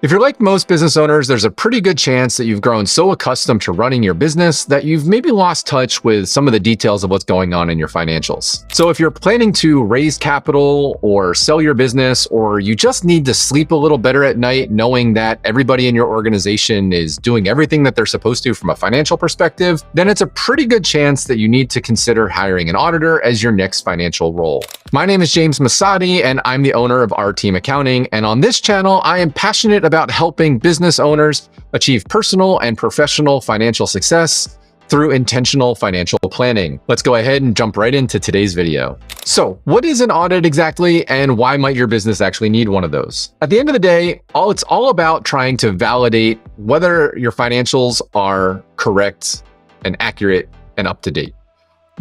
If you're like most business owners, there's a pretty good chance that you've grown so accustomed to running your business that you've maybe lost touch with some of the details of what's going on in your financials. So if you're planning to raise capital or sell your business, or you just need to sleep a little better at night knowing that everybody in your organization is doing everything that they're supposed to from a financial perspective, then it's a pretty good chance that you need to consider hiring an auditor as your next financial role. My name is James Masotti, and I'm the owner of Our Team Accounting. And on this channel, I am passionate about helping business owners achieve personal and professional financial success through intentional financial planning. Let's go ahead and jump right into today's video. So, what is an audit exactly, and why might your business actually need one of those? At the end of the day, it's all about trying to validate whether your financials are correct and accurate and up to date.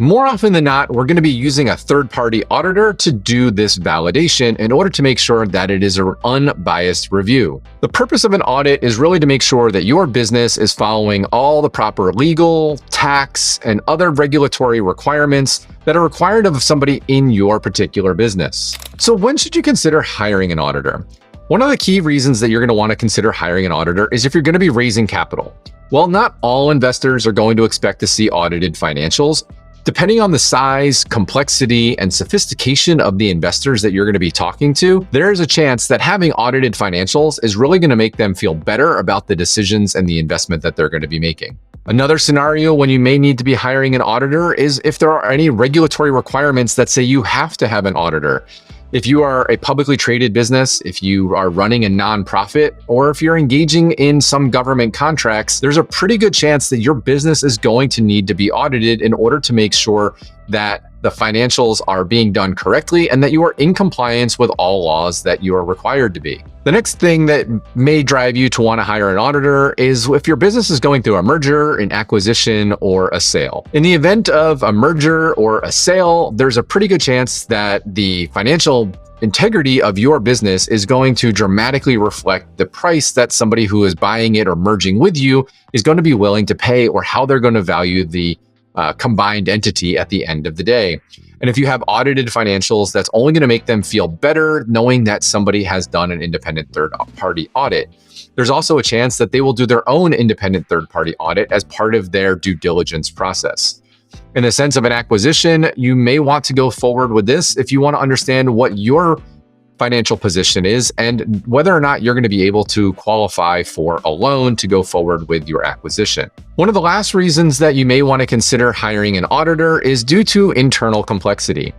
More often than not, we're going to be using a third-party auditor to do this validation in order to make sure that it is an unbiased review. The purpose of an audit is really to make sure that your business is following all the proper legal, tax, and other regulatory requirements that are required of somebody in your particular business. So when should you consider hiring an auditor? One of the key reasons that you're going to want to consider hiring an auditor is if you're going to be raising capital. While not all investors are going to expect to see audited financials, depending on the size, complexity, and sophistication of the investors that you're going to be talking to, there is a chance that having audited financials is really going to make them feel better about the decisions and the investment that they're going to be making. Another scenario when you may need to be hiring an auditor is if there are any regulatory requirements that say you have to have an auditor. If you are a publicly traded business, if you are running a nonprofit, or if you're engaging in some government contracts, there's a pretty good chance that your business is going to need to be audited in order to make sure that the financials are being done correctly and that you are in compliance with all laws that you are required to be. The next thing that may drive you to want to hire an auditor is if your business is going through a merger, an acquisition, or a sale. In the event of a merger or a sale, there's a pretty good chance that the financial integrity of your business is going to dramatically reflect the price that somebody who is buying it or merging with you is going to be willing to pay, or how they're going to value the combined entity at the end of the day. And if you have audited financials, that's only going to make them feel better knowing that somebody has done an independent third-party audit. There's also a chance that they will do their own independent third-party audit as part of their due diligence process. In the sense of an acquisition, you may want to go forward with this if you want to understand what your financial position is and whether or not you're going to be able to qualify for a loan to go forward with your acquisition. One of the last reasons that you may want to consider hiring an auditor is due to internal complexity.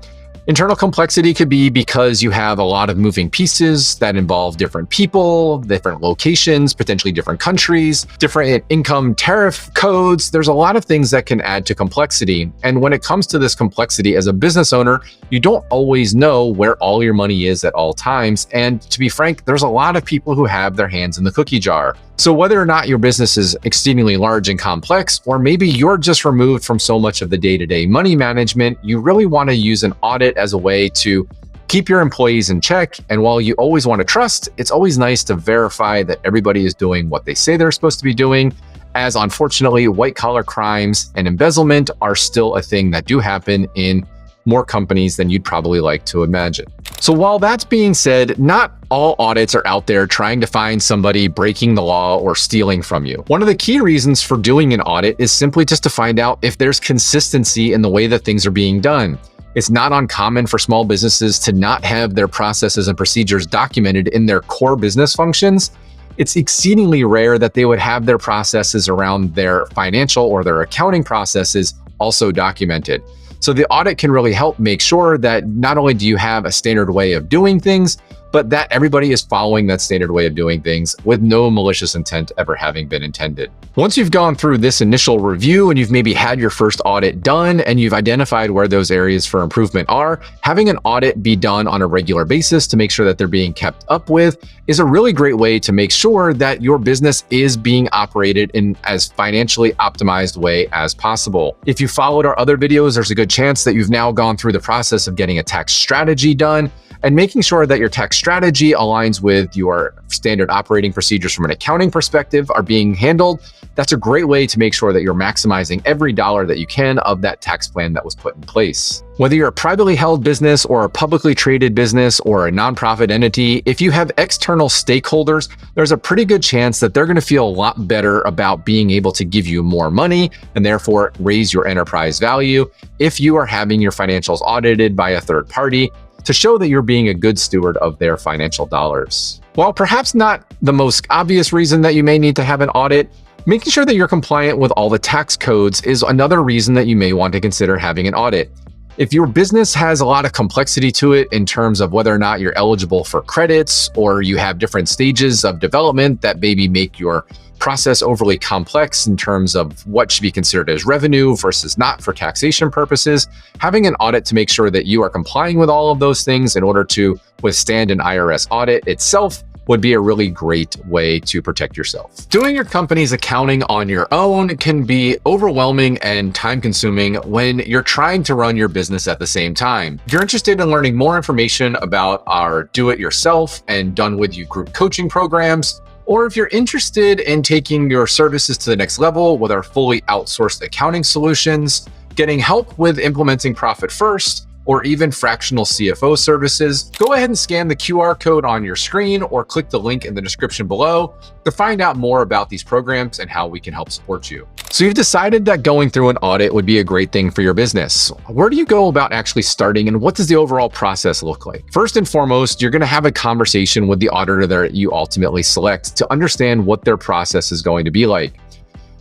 Internal complexity could be because you have a lot of moving pieces that involve different people, different locations, potentially different countries, different income tariff codes. There's a lot of things that can add to complexity. And when it comes to this complexity as a business owner, you don't always know where all your money is at all times. And to be frank, there's a lot of people who have their hands in the cookie jar. So whether or not your business is exceedingly large and complex, or maybe you're just removed from so much of the day-to-day money management, you really want to use an audit as a way to keep your employees in check. And while you always want to trust, it's always nice to verify that everybody is doing what they say they're supposed to be doing, as unfortunately, white-collar crimes and embezzlement are still a thing that do happen in more companies than you'd probably like to imagine. So while that's being said, not all audits are out there trying to find somebody breaking the law or stealing from you. One of the key reasons for doing an audit is simply just to find out if there's consistency in the way that things are being done. It's not uncommon for small businesses to not have their processes and procedures documented in their core business functions. It's exceedingly rare that they would have their processes around their financial or their accounting processes also documented. So the audit can really help make sure that not only do you have a standard way of doing things, but that everybody is following that standard way of doing things with no malicious intent ever having been intended. Once you've gone through this initial review and you've maybe had your first audit done and you've identified where those areas for improvement are, having an audit be done on a regular basis to make sure that they're being kept up with is a really great way to make sure that your business is being operated in as financially optimized way as possible. If you followed our other videos, there's a good chance that you've now gone through the process of getting a tax strategy done. and making sure that your tax strategy aligns with your standard operating procedures from an accounting perspective are being handled. That's a great way to make sure that you're maximizing every dollar that you can of that tax plan that was put in place. Whether you're a privately held business or a publicly traded business or a nonprofit entity, if you have external stakeholders, there's a pretty good chance that they're going to feel a lot better about being able to give you more money and therefore raise your enterprise value if you are having your financials audited by a third party to show that you're being a good steward of their financial dollars. While perhaps not the most obvious reason that you may need to have an audit, making sure that you're compliant with all the tax codes is another reason that you may want to consider having an audit. If your business has a lot of complexity to it in terms of whether or not you're eligible for credits, or you have different stages of development that maybe make your process overly complex in terms of what should be considered as revenue versus not for taxation purposes, having an audit to make sure that you are complying with all of those things in order to withstand an IRS audit itself would be a really great way to protect yourself. Doing your company's accounting on your own can be overwhelming and time-consuming when you're trying to run your business at the same time. If you're interested in learning more information about our do-it-yourself and done-with-you group coaching programs, or if you're interested in taking your services to the next level with our fully outsourced accounting solutions, getting help with implementing Profit First, or even fractional CFO services, go ahead and scan the QR code on your screen or click the link in the description below to find out more about these programs and how we can help support you. So you've decided that going through an audit would be a great thing for your business. Where do you go about actually starting, and what does the overall process look like? First and foremost, you're going to have a conversation with the auditor that you ultimately select to understand what their process is going to be like.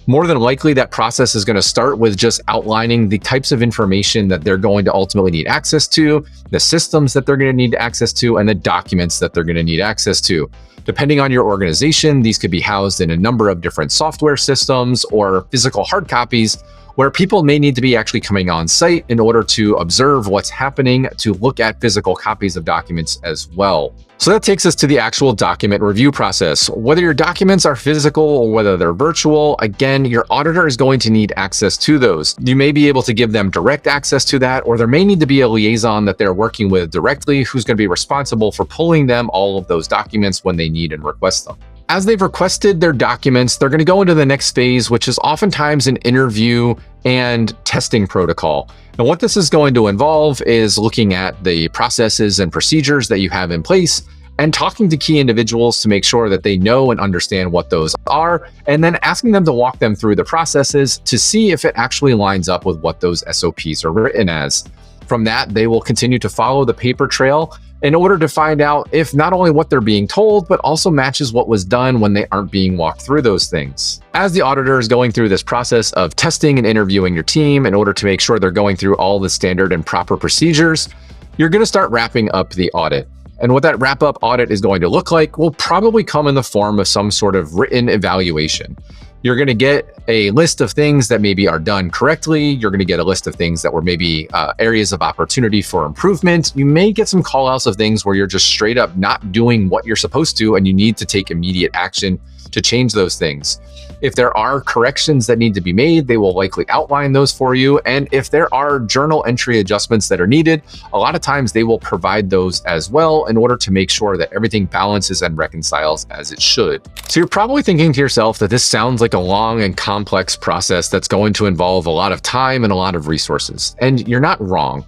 More than likely, that process is going to start with just outlining the types of information that they're going to ultimately need access to, the systems that they're going to need access to, and the documents that they're going to need access to. Depending on your organization, these could be housed in a number of different software systems or physical hard copies, where people may need to be actually coming on site in order to observe what's happening, to look at physical copies of documents as well. So that takes us to the actual document review process. Whether your documents are physical or whether they're virtual, again, your auditor is going to need access to those. You may be able to give them direct access to that, or there may need to be a liaison that they're working with directly who's going to be responsible for pulling them all of those documents when they need and request them. As they've requested their documents, they're going to go into the next phase, which is oftentimes an interview and testing protocol. And what this is going to involve is looking at the processes and procedures that you have in place and talking to key individuals to make sure that they know and understand what those are, and then asking them to walk them through the processes to see if it actually lines up with what those SOPs are written as. From that, they will continue to follow the paper trail in order to find out if not only what they're being told, but also matches what was done when they aren't being walked through those things. As the auditor is going through this process of testing and interviewing your team in order to make sure they're going through all the standard and proper procedures, you're going to start wrapping up the audit. And what that wrap-up audit is going to look like will probably come in the form of some sort of written evaluation. You're going to get a list of things that maybe are done correctly. You're going to get a list of things that were maybe areas of opportunity for improvement. You may get some call-outs of things where you're just straight up not doing what you're supposed to, and you need to take immediate action to change those things. If there are corrections that need to be made, they will likely outline those for you. And if there are journal entry adjustments that are needed, a lot of times they will provide those as well in order to make sure that everything balances and reconciles as it should. So you're probably thinking to yourself that this sounds like a long and complex process that's going to involve a lot of time and a lot of resources. And you're not wrong.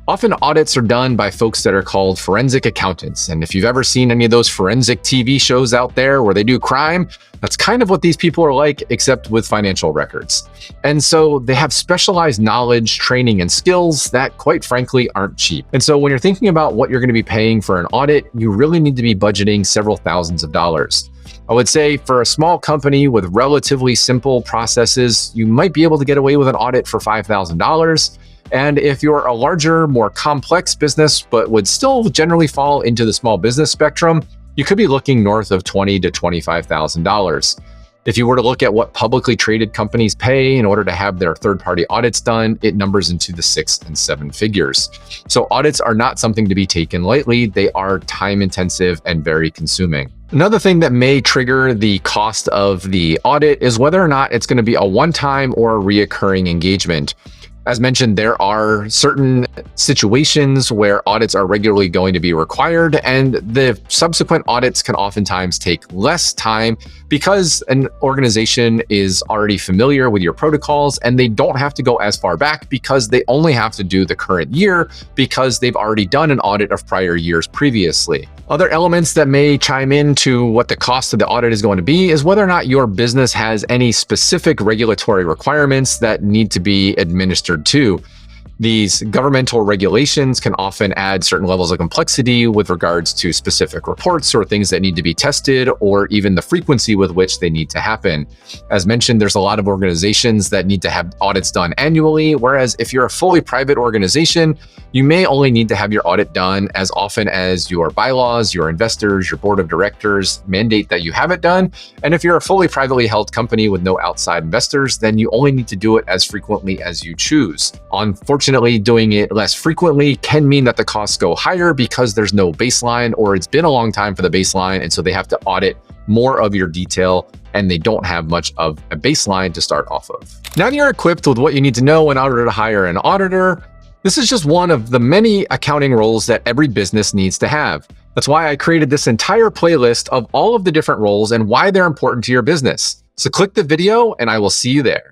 Often audits are done by folks that are called forensic accountants. And if you've ever seen any of those forensic TV shows out there where they do crime, that's kind of what these people are like, except with financial records. And so they have specialized knowledge, training, and skills that, quite frankly, aren't cheap. And so when you're thinking about what you're going to be paying for an audit, you really need to be budgeting several thousands of dollars. I would say for a small company with relatively simple processes, you might be able to get away with an audit for $5,000. And if you're a larger, more complex business, but would still generally fall into the small business spectrum, you could be looking north of $20,000 to $25,000. If you were to look at what publicly traded companies pay in order to have their third-party audits done, it numbers into the 6 and 7 figures. So audits are not something to be taken lightly. They are time-intensive and very consuming. Another thing that may trigger the cost of the audit is whether or not it's going to be a one-time or a reoccurring engagement. As mentioned, there are certain situations where audits are regularly going to be required, and the subsequent audits can oftentimes take less time because an organization is already familiar with your protocols and they don't have to go as far back because they only have to do the current year because they've already done an audit of prior years previously. Other elements that may chime into what the cost of the audit is going to be is whether or not your business has any specific regulatory requirements that need to be administered to. These governmental regulations can often add certain levels of complexity with regards to specific reports or things that need to be tested, or even the frequency with which they need to happen. As mentioned, there's a lot of organizations that need to have audits done annually, whereas if you're a fully private organization, you may only need to have your audit done as often as your bylaws, your investors, your board of directors mandate that you have it done. And if you're a fully privately held company with no outside investors, then you only need to do it as frequently as you choose. Unfortunately, doing it less frequently can mean that the costs go higher because there's no baseline, or it's been a long time for the baseline, and so they have to audit more of your detail and they don't have much of a baseline to start off of. Now that you're equipped with what you need to know in order to hire an auditor, this is just one of the many accounting roles that every business needs to have. That's why I created this entire playlist of all of the different roles and why they're important to your business. So click the video and I will see you there.